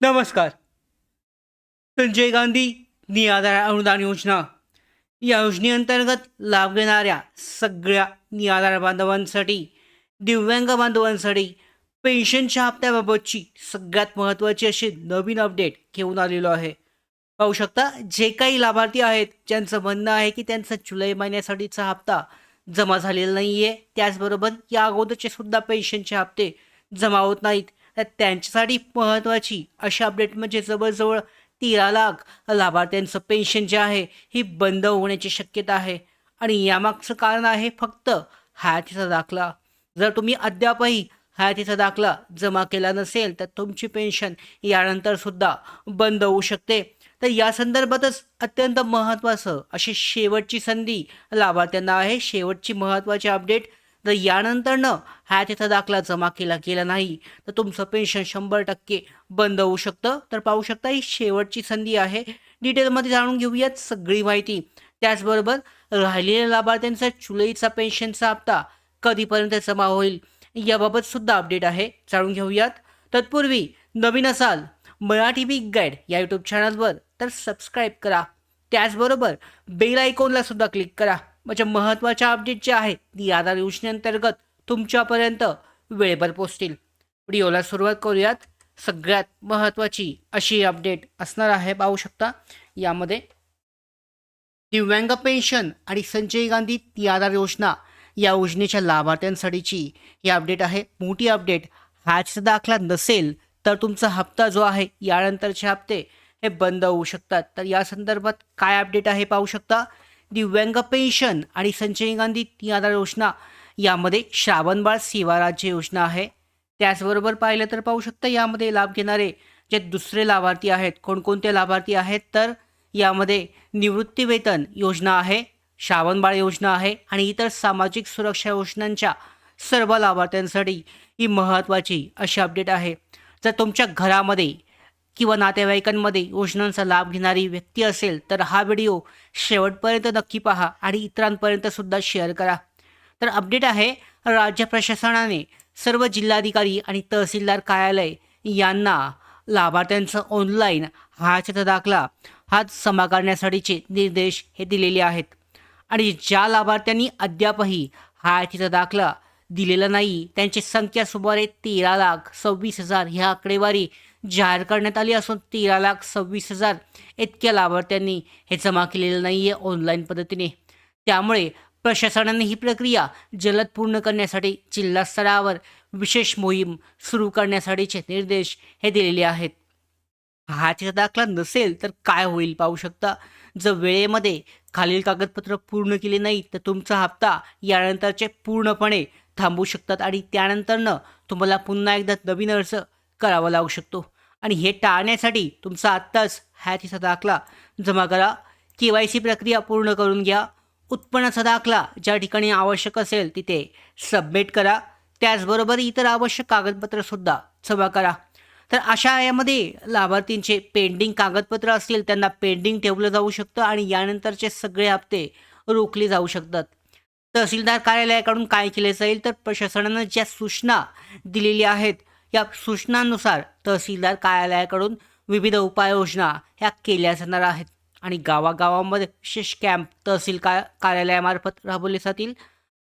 नमस्कार. संजय गांधी निराधार अनुदान योजना या योजनेअंतर्गत लाभ घेणाऱ्या सगळ्या निराधार बांधवांसाठी, दिव्यांग बांधवांसाठी पेन्शनच्या हप्त्याबाबतची सगळ्यात महत्त्वाची अशी नवीन अपडेट घेऊन आलेलो आहे. पाहू शकता, जे काही लाभार्थी आहेत ज्यांचं म्हणणं आहे की त्यांचा जुलै महिन्यासाठीचा हप्ता जमा झालेला नाही आहे, त्याचबरोबर या अगोदरचे सुद्धा पेन्शनचे हप्ते जमा होत नाहीत, तर त्यांच्यासाठी महत्त्वाची अशी अपडेट म्हणजे जवळजवळ 13 लाख लाभार्थ्यांचं पेन्शन जे आहे ही बंद होण्याची शक्यता आहे. आणि यामागचं कारण आहे फक्त हयातीचा दाखला. जर तुम्ही अद्यापही हयातीचा दाखला जमा केला नसेल तर तुमची पेन्शन यानंतर सुद्धा बंद होऊ शकते. तर या संदर्भातच अत्यंत महत्त्वाचं अशी शेवटची संधी लाभार्थ्यांना आहे. शेवटची महत्त्वाची अपडेट, जर यानंतरनं हयातीचा दाखला जमा केला गेला नाही तर तुमचं पेन्शन 100% बंद होऊ शकतं. तर पाहू शकता, ही शेवटची संधी आहे. डिटेलमध्ये जाणून घेऊयात सगळी माहिती. त्याचबरोबर राहिलेल्या लाभार्थ्यांचा जुलैचा पेन्शनचा हप्ता कधीपर्यंत जमा होईल याबाबत सुद्धा अपडेट आहे, जाणून घेऊयात. तत्पूर्वी नवीन असाल मराठी बिग गाईड या यूट्यूब चॅनलवर तर सबस्क्राईब करा. त्याचबरोबर बेल आयकॉनला सुद्धा क्लिक करा, म्हणजे महत्त्वाच्या अपडेट जे आहेत ती आधार योजनेअंतर्गत तुमच्यापर्यंत वेळेवर पोचतील. व्हिडिओला सुरुवात करूयात. सगळ्यात महत्त्वाची अशी अपडेट असणार आहे, पाहू शकता यामध्ये दिव्यांग पेन्शन आणि संजय गांधी आधार योजना या योजनेच्या लाभार्थ्यांसाठीची ही अपडेट आहे. मोठी अपडेट. हयातीचा दाखला नसेल तर तुमचा हप्ता जो आहे यानंतरचे हप्ते हे बंद होऊ शकतात. तर या संदर्भात काय अपडेट आहे पाहू शकता. दिव्यांग पेन्शन आणि संजय गांधी आधार योजना यामध्ये श्रावणबाळ सेवा राज्य योजना आहे. त्याचबरोबर पाहिलं तर पाहू शकता यामध्ये लाभ घेणारे जे दुसरे लाभार्थी आहेत, कोणकोणते लाभार्थी आहेत, तर यामध्ये निवृत्ती वेतन योजना आहे, श्रावणबाळ योजना आहे आणि इतर सामाजिक सुरक्षा योजनांच्या सर्व लाभार्थ्यांसाठी ही महत्त्वाची अशी अपडेट आहे. जर तुमच्या घरामध्ये किंवा नातेवाईकांमध्ये योजनांचा लाभ घेणारी व्यक्ती असेल तर हा व्हिडिओ शेवटपर्यंत नक्की पहा आणि इतरांपर्यंत सुद्धा शेअर करा. तर अपडेट आहे, राज्य प्रशासनाने सर्व जिल्हाधिकारी आणि तहसीलदार कार्यालय यांना लाभार्थ्यांचं ऑनलाईन हयातीचा दाखला हा जमा करण्यासाठीचे निर्देश हे दिलेले आहेत. आणि ज्या लाभार्थ्यांनी अद्यापही हयातीचा दाखला दिलेला नाही त्यांची संख्या सुमारे 13,26,000 ह्या आकडेवारी जाहीर करण्यात आली असून 13,26,000 इतक्या लाभार्थ्यांनी हे जमा केलेलं नाही आहे ऑनलाईन पद्धतीने. त्यामुळे प्रशासनाने ही प्रक्रिया जलद पूर्ण करण्यासाठी जिल्हा स्तरावर विशेष मोहीम सुरू करण्यासाठीचे निर्देश हे दिलेले आहेत. हयातीचा दाखला नसेल तर काय होईल पाहू शकता. जर वेळेमध्ये खालील कागदपत्र पूर्ण केले नाही तर तुमचा हप्ता यानंतरचे पूर्णपणे थांबू शकतात आणि त्यानंतरनं तुम्हाला पुन्हा एकदा नवीन अर्ज करावा लागू शकतो. आणि हे टाळण्यासाठी तुमचा आत्ताच हयातीचा दाखला जमा करा. KYC प्रक्रिया पूर्ण करून घ्या. उत्पन्नाचा दाखला ज्या ठिकाणी आवश्यक असेल तिथे सबमिट करा. त्याचबरोबर इतर आवश्यक कागदपत्रंसुद्धा जमा करा. तर अशा यामध्ये लाभार्थींचे पेंडिंग कागदपत्र असतील त्यांना पेंडिंग ठेवलं जाऊ शकतं आणि यानंतरचे सगळे हप्ते रोखले जाऊ शकतात. तहसीलदार कार्यालयाकडून काय केले जाईल, तर प्रशासनानं ज्या सूचना दिलेल्या आहेत या सूचनांनुसार तहसीलदार कार्यालयाकडून विविध उपाययोजना ह्या केल्या जाणार आहेत. आणि गावागावांमध्ये विशेष कॅम्प तहसील कार्यालयामार्फत राबवले जातील.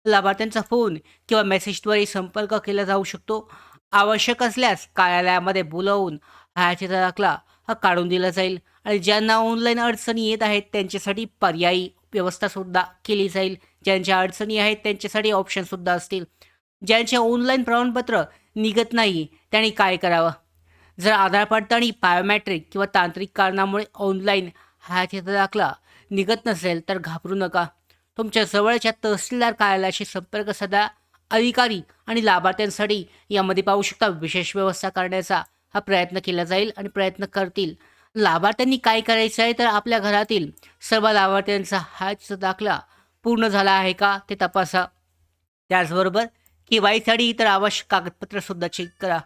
लाभार्थ्यांचा फोन किंवा मेसेजद्वारे संपर्क केला जाऊ शकतो. आवश्यक असल्यास कार्यालयामध्ये बोलावून हयातीचा दाखला हा काढून दिला जाईल. आणि ज्यांना ऑनलाईन अडचणी येत आहेत त्यांच्यासाठी पर्यायी व्यवस्थासुद्धा केली जाईल. ज्यांच्या अडचणी आहेत त्यांच्यासाठी ऑप्शनसुद्धा असतील. ज्यांचे ऑनलाईन प्रमाणपत्र निघत नाही त्यांनी काय करावं. जर आधार पडताळणी, बायोमॅट्रिक किंवा तांत्रिक कारणामुळे ऑनलाईन हयातीचा दाखला निघत नसेल तर घाबरू नका. तुमच्या जवळच्या तहसीलदार कार्यालयाशी संपर्क साधा. अधिकारी आणि लाभार्थ्यांसाठी यामध्ये पाहू शकता विशेष व्यवस्था करण्याचा हा प्रयत्न केला जाईल आणि प्रयत्न करतील. लाभार्थ्यांनी काय करायचं आहे, तर आपल्या घरातील सर्व लाभार्थ्यांचा हयातीचा दाखला पूर्ण झाला आहे का ते तपासा. त्याचबरोबर KYCसाठी इतर आवश्यक कागदपत्रंसुद्धा चेक करा.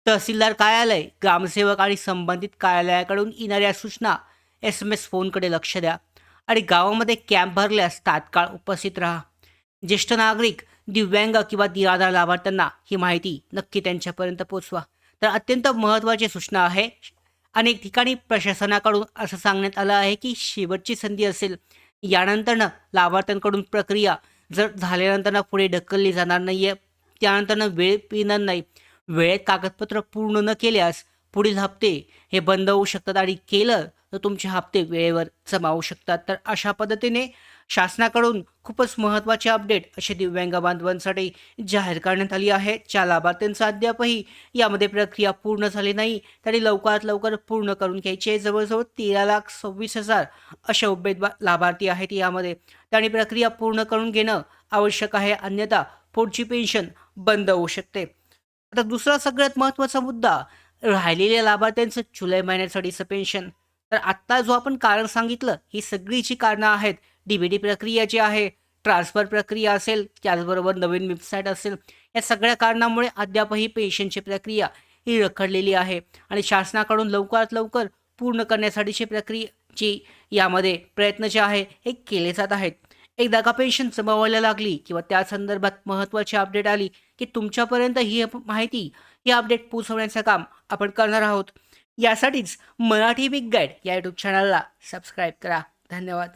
तहसीलदार कार्यालय, ग्रामसेवक आणि संबंधित कार्यालयाकडून येणाऱ्या सूचना SMS फोनकडे लक्ष द्या. आणि गावामध्ये कॅम्प भरल्यास तात्काळ उपस्थित राहा. ज्येष्ठ नागरिक, दिव्यांग किंवा निराधार लाभार्थ्यांना ही माहिती नक्की त्यांच्यापर्यंत पोचवा. तर अत्यंत महत्त्वाची सूचना आहे. अनेक ठिकाणी प्रशासनाकडून असं सांगण्यात आलं आहे की शेवटची संधी असेल. यानंतरनं लाभार्थ्यांकडून प्रक्रिया जर झाल्यानंतर पुढे ढकलली जाणार नाहीये. त्यानंतरनं वेळ पिणार नाही. वेळेत कागदपत्र पूर्ण न केल्यास पुढील हप्ते हे बंद होऊ शकतात आणि केलं तर तुमचे हप्ते वेळेवर जमा होऊ शकतात. तर अशा पद्धतीने शासनाकडून खूपच महत्त्वाचे अपडेट असे दिव्यांग बांधवांसाठी जाहीर करण्यात आली आहे. ज्या लाभार्थ्यांचं अद्यापही यामध्ये प्रक्रिया पूर्ण झाली नाही तरी लवकरात लवकर पूर्ण करून घ्यायची आहे. जवळजवळ 13,26,000 असे लाभार्थी आहेत यामध्ये. त्यांनी प्रक्रिया पूर्ण करून घेणं आवश्यक आहे, अन्यथा पुढची पेन्शन बंद होऊ शकते. आता दुसरा सगळ्यात महत्त्वाचा मुद्दा, राहिलेल्या लाभार्थ्यांचं जुलै महिन्यासाठीचं पेन्शन. तर आत्ता जो आपण कारण सांगितलं ही सगळी जी कारणं आहेत, डी प्रक्रिया जी आहे, ट्रान्सफर प्रक्रिया असेल, त्याचबरोबर नवीन वेबसाईट असेल, या सगळ्या कारणामुळे अद्यापही पेन्शनची प्रक्रिया ही रखडलेली आहे आणि शासनाकडून लवकरात लवकर पूर्ण करण्यासाठीची प्रक्रिया जी यामध्ये प्रयत्न जे आहे हे केले जात आहेत. एकदा का पेन्शन जमा व्हायला लागली किंवा त्या संदर्भात महत्त्वाची अपडेट आली की तुमच्यापर्यंत ही माहिती, ही अपडेट पोहोचवण्याचं काम आपण करणार आहोत. यासाठीच मराठी बिग गाईड या यूट्यूब चॅनलला सबस्क्राईब करा. धन्यवाद.